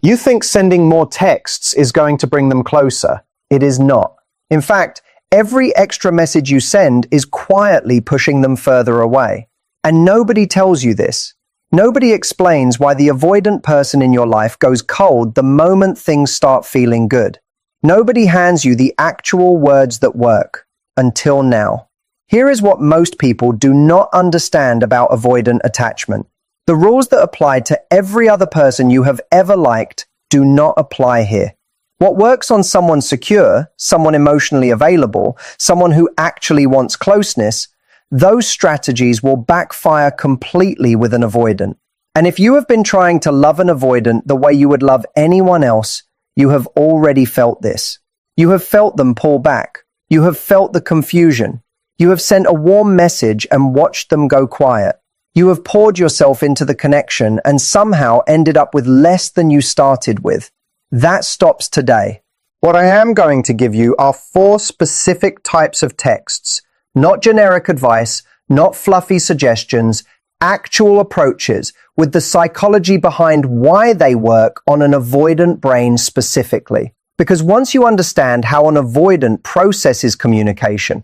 You think sending more texts is going to bring them closer. It is not. In fact, every extra message you send is quietly pushing them further away. And nobody tells you this. Nobody explains why the avoidant person in your life goes cold the moment things start feeling good. Nobody hands you the actual words that work, until now. Here is what most people do not understand about avoidant attachment. The rules that apply to every other person you have ever liked do not apply here. What works on someone secure, someone emotionally available, someone who actually wants closeness, those strategies will backfire completely with an avoidant. And if you have been trying to love an avoidant the way you would love anyone else, you have already felt this. You have felt them pull back. You have felt the confusion. You have sent a warm message and watched them go quiet. You have poured yourself into the connection and somehow ended up with less than you started with. That stops today. What I am going to give you are 4 specific types of texts. Not generic advice, not fluffy suggestions, actual approaches with the psychology behind why they work on an avoidant brain specifically. Because once you understand how an avoidant processes communication,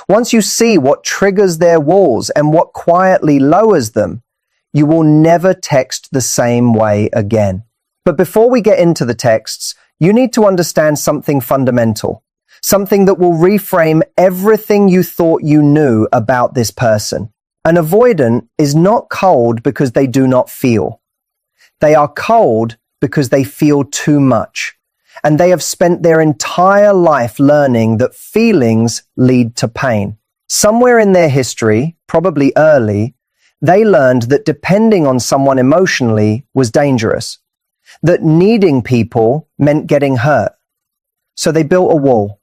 once you see what triggers their walls and what quietly lowers them, you will never text the same way again. But before we get into the texts, you need to understand something fundamental. Something that will reframe everything you thought you knew about this person. An avoidant is not cold because they do not feel. They are cold because they feel too much. And they have spent their entire life learning that feelings lead to pain. Somewhere in their history, probably early, they learned that depending on someone emotionally was dangerous. That needing people meant getting hurt. So they built a wall.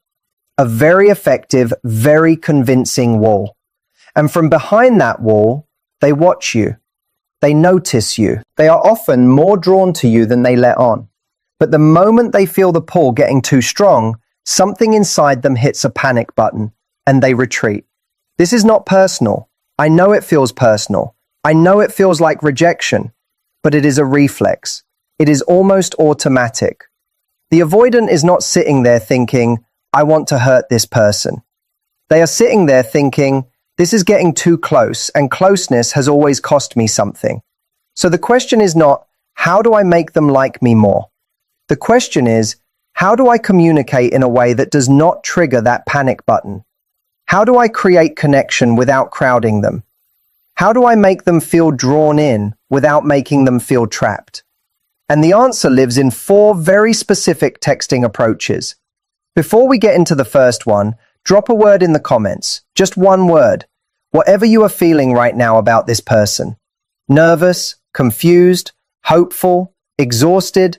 A very effective, very convincing wall. And from behind that wall, they watch you. They notice you. They are often more drawn to you than they let on. But the moment they feel the pull getting too strong, something inside them hits a panic button and they retreat. This is not personal. I know it feels personal. I know it feels like rejection, but it is a reflex. It is almost automatic. The avoidant is not sitting there thinking, I want to hurt this person. They are sitting there thinking, this is getting too close, and closeness has always cost me something. So the question is not, how do I make them like me more? The question is, how do I communicate in a way that does not trigger that panic button? How do I create connection without crowding them? How do I make them feel drawn in without making them feel trapped? And the answer lives in 4 very specific texting approaches. Before we get into the first one, drop a word in the comments. Just one word. Whatever you are feeling right now about this person. Nervous, confused, hopeful, exhausted,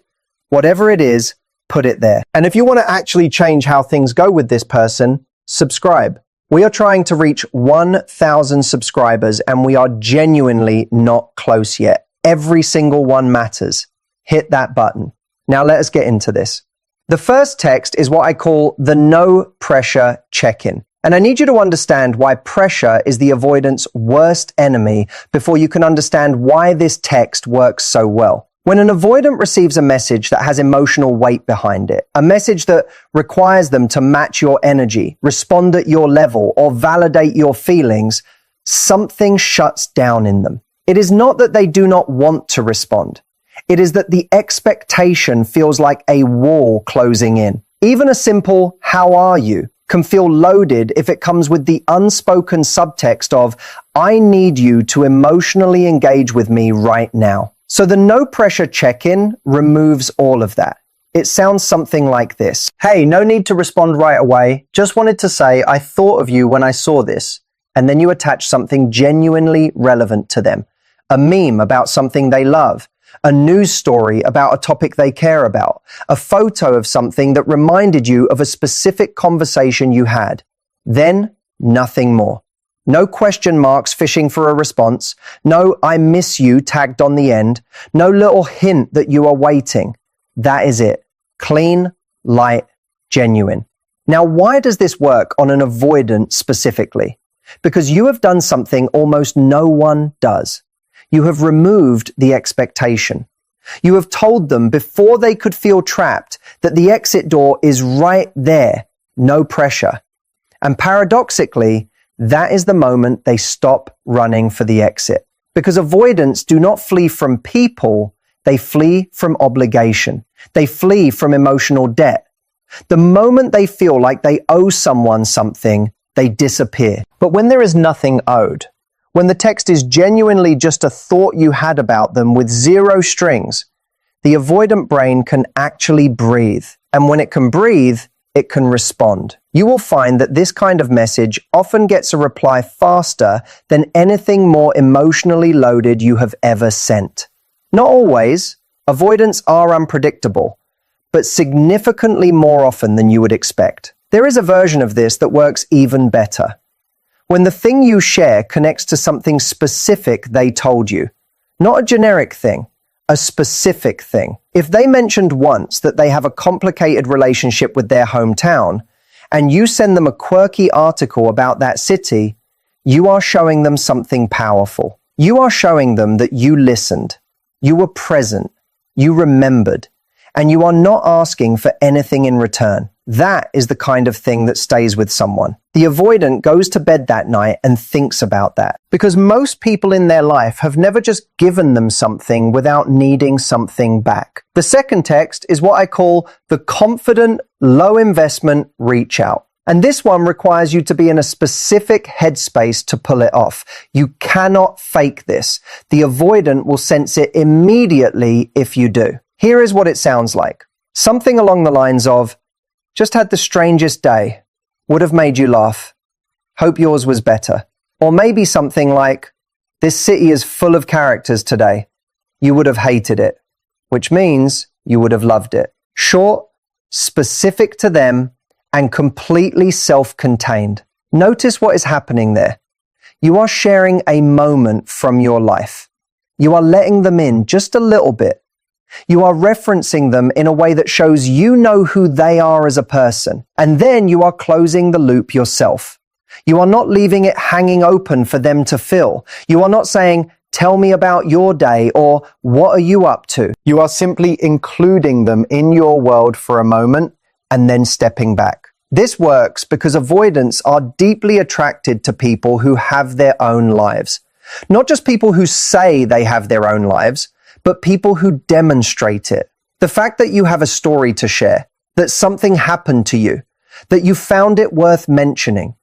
whatever it is, put it there. And if you want to actually change how things go with this person, subscribe. We are trying to reach 1,000 subscribers and we are genuinely not close yet. Every single one matters. Hit that button. Now let us get into this. The first text is what I call the no pressure check-in. And I need you to understand why pressure is the avoidant's worst enemy before you can understand why this text works so well. When an avoidant receives a message that has emotional weight behind it, a message that requires them to match your energy, respond at your level, or validate your feelings, something shuts down in them. It is not that they do not want to respond. It is that the expectation feels like a wall closing in. Even a simple, "How are you?" can feel loaded if it comes with the unspoken subtext of, "I need you to emotionally engage with me right now." So the no pressure check-in removes all of that. It sounds something like this. "Hey, no need to respond right away. Just wanted to say I thought of you when I saw this." And then you attach something genuinely relevant to them. A meme about something they love. A news story about a topic they care about. A photo of something that reminded you of a specific conversation you had. Then, nothing more. No question marks fishing for a response. No "I miss you" tagged on the end. No little hint that you are waiting. That is it. Clean, light, genuine. Now, why does this work on an avoidant specifically? Because you have done something almost no one does. You have removed the expectation. You have told them before they could feel trapped that the exit door is right there, no pressure. And paradoxically, that is the moment they stop running for the exit. Because avoidants do not flee from people, they flee from obligation. They flee from emotional debt. The moment they feel like they owe someone something, they disappear. But when there is nothing owed, when the text is genuinely just a thought you had about them with zero strings, the avoidant brain can actually breathe. And when it can breathe, it can respond. You will find that this kind of message often gets a reply faster than anything more emotionally loaded you have ever sent. Not always. Avoidants are unpredictable, but significantly more often than you would expect. There is a version of this that works even better. When the thing you share connects to something specific they told you, not a generic thing, a specific thing. If they mentioned once that they have a complicated relationship with their hometown, and you send them a quirky article about that city, you are showing them something powerful. You are showing them that you listened, you were present, you remembered, and you are not asking for anything in return. That is the kind of thing that stays with someone. The avoidant goes to bed that night and thinks about that. Because most people in their life have never just given them something without needing something back. The second text is what I call the confident, low investment reach out. And this one requires you to be in a specific headspace to pull it off. You cannot fake this. The avoidant will sense it immediately if you do. Here is what it sounds like. Something along the lines of, just had the strangest day. Would have made you laugh. Hope yours was better. Or maybe something like, this city is full of characters today. You would have hated it, which means you would have loved it. Short, specific to them, and completely self-contained. Notice what is happening there. You are sharing a moment from your life. You are letting them in just a little bit. You are referencing them in a way that shows you know who they are as a person. And then you are closing the loop yourself. You are not leaving it hanging open for them to fill. You are not saying, tell me about your day, or what are you up to? You are simply including them in your world for a moment and then stepping back. This works because avoidants are deeply attracted to people who have their own lives. Not just people who say they have their own lives, but people who demonstrate it. The fact that you have a story to share, that something happened to you, that you found it worth mentioning,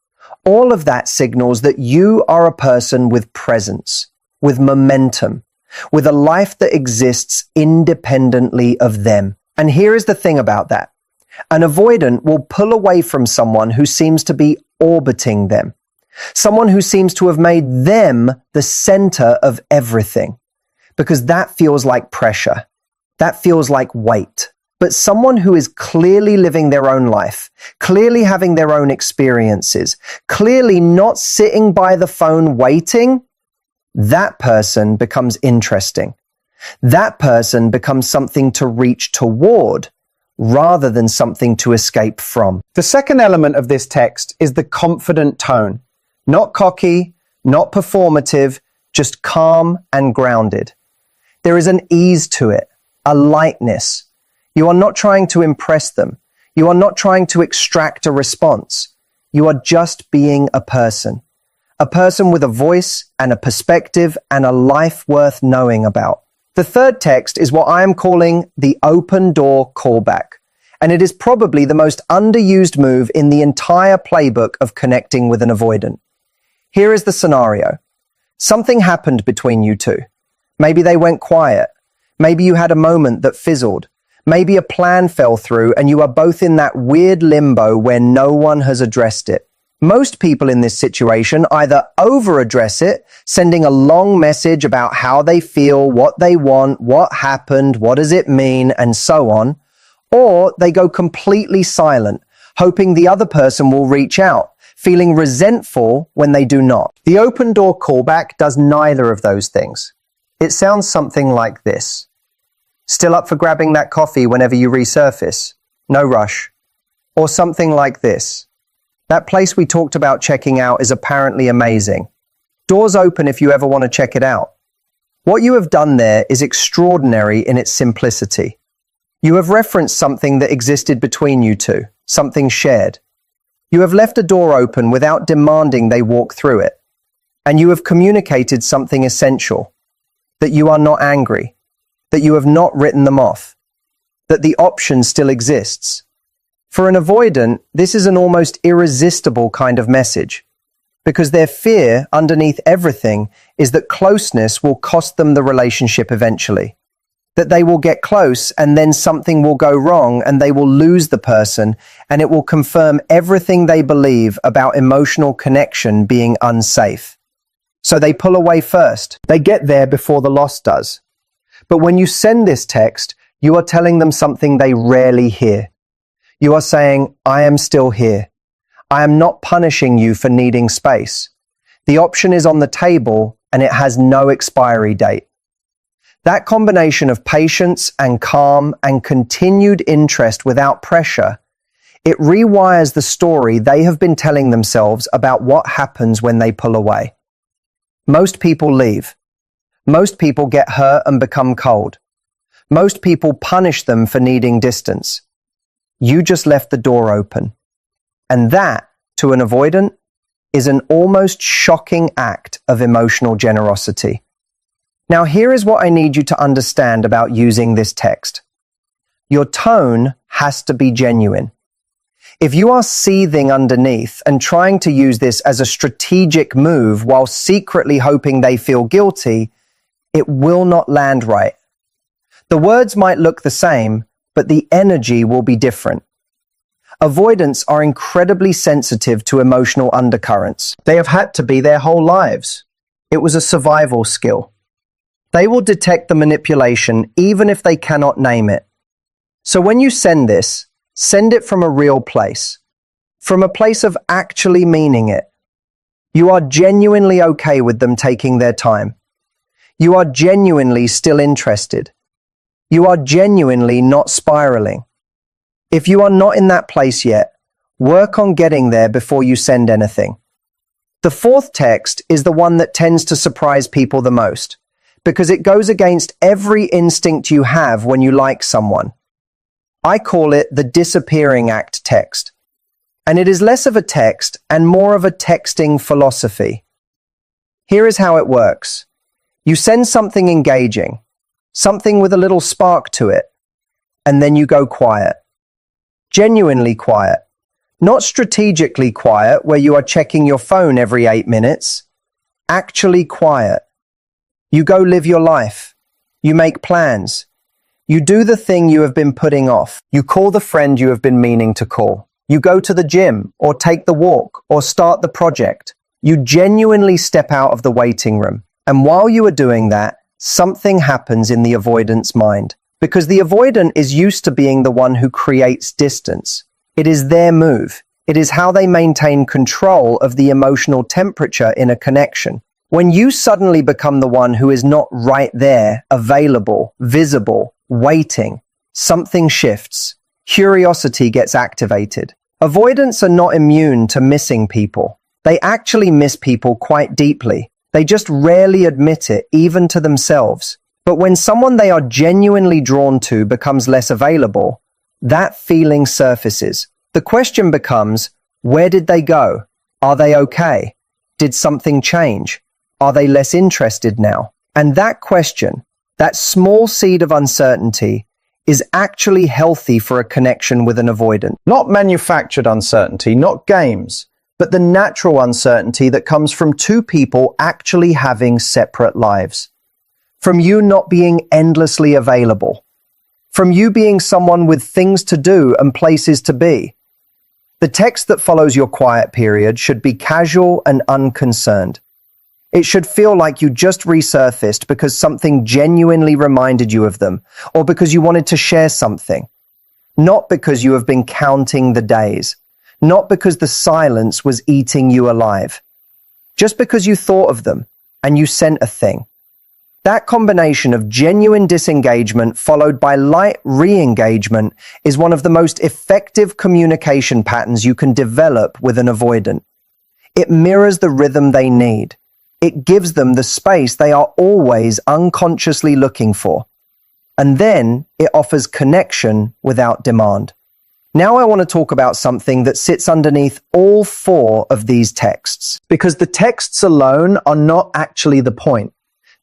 all of that signals that you are a person with presence, with momentum, with a life that exists independently of them. And here is the thing about that. An avoidant will pull away from someone who seems to be orbiting them, someone who seems to have made them the center of everything. Because that feels like pressure. That feels like weight. But someone who is clearly living their own life, clearly having their own experiences, clearly not sitting by the phone waiting, that person becomes interesting. That person becomes something to reach toward rather than something to escape from. The second element of this text is the confident tone. Not cocky, not performative, just calm and grounded. There is an ease to it, a lightness. You are not trying to impress them. You are not trying to extract a response. You are just being a person with a voice and a perspective and a life worth knowing about. The third text is what I am calling the open door callback, and it is probably the most underused move in the entire playbook of connecting with an avoidant. Here is the scenario. Something happened between you two. Maybe they went quiet. Maybe you had a moment that fizzled. Maybe a plan fell through and you are both in that weird limbo where no one has addressed it. Most people in this situation either over-address it, sending a long message about how they feel, what they want, what happened, what does it mean, and so on, or they go completely silent, hoping the other person will reach out, feeling resentful when they do not. The open door callback does neither of those things. It sounds something like this. Still up for grabbing that coffee whenever you resurface? No rush. Or something like this. That place we talked about checking out is apparently amazing. Doors open if you ever want to check it out. What you have done there is extraordinary in its simplicity. You have referenced something that existed between you two, something shared. You have left a door open without demanding they walk through it. And you have communicated something essential, that you are not angry, that you have not written them off, that the option still exists. For an avoidant, this is an almost irresistible kind of message, because their fear underneath everything is that closeness will cost them the relationship eventually, that they will get close and then something will go wrong and they will lose the person, and it will confirm everything they believe about emotional connection being unsafe. So they pull away first. They get there before the loss does. But when you send this text, you are telling them something they rarely hear. You are saying, I am still here. I am not punishing you for needing space. The option is on the table and it has no expiry date. That combination of patience and calm and continued interest without pressure, it rewires the story they have been telling themselves about what happens when they pull away. Most people leave. Most people get hurt and become cold. Most people punish them for needing distance. You just left the door open. And that, to an avoidant, is an almost shocking act of emotional generosity. Now, here is what I need you to understand about using this text. Your tone has to be genuine. If you are seething underneath and trying to use this as a strategic move while secretly hoping they feel guilty, it will not land right. The words might look the same, but the energy will be different. Avoidants are incredibly sensitive to emotional undercurrents. They have had to be their whole lives. It was a survival skill. They will detect the manipulation even if they cannot name it. So when you send this, send it from a real place, from a place of actually meaning it. You are genuinely okay with them taking their time. You are genuinely still interested. You are genuinely not spiraling. If you are not in that place yet, work on getting there before you send anything. The fourth text is the one that tends to surprise people the most, because it goes against every instinct you have when you like someone. I call it the disappearing act text. And it is less of a text and more of a texting philosophy. Here is how it works. You send something engaging, something with a little spark to it, and then you go quiet. Genuinely quiet. Not strategically quiet where you are checking your phone every 8 minutes. Actually quiet. You go live your life. You make plans. You do the thing you have been putting off. You call the friend you have been meaning to call. You go to the gym or take the walk or start the project. You genuinely step out of the waiting room. And while you are doing that, something happens in the avoidant's mind. Because the avoidant is used to being the one who creates distance. It is their move. It is how they maintain control of the emotional temperature in a connection. When you suddenly become the one who is not right there, available, visible, waiting, something shifts. Curiosity gets activated. Avoidants are not immune to missing people. They actually miss people quite deeply. They just rarely admit it, even to themselves. But when someone they are genuinely drawn to becomes less available, that feeling surfaces. The question becomes, where did they go? Are they okay? Did something change? Are they less interested now? And that question, that small seed of uncertainty, is actually healthy for a connection with an avoidant. Not manufactured uncertainty, not games, but the natural uncertainty that comes from two people actually having separate lives. From you not being endlessly available. From you being someone with things to do and places to be. The text that follows your quiet period should be casual and unconcerned. It should feel like you just resurfaced because something genuinely reminded you of them, or because you wanted to share something. Not because you have been counting the days. Not because the silence was eating you alive. Just because you thought of them and you sent a thing. That combination of genuine disengagement followed by light re-engagement is one of the most effective communication patterns you can develop with an avoidant. It mirrors the rhythm they need. It gives them the space they are always unconsciously looking for. And then it offers connection without demand. Now I want to talk about something that sits underneath all four of these texts, because the texts alone are not actually the point.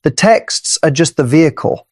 The texts are just the vehicle.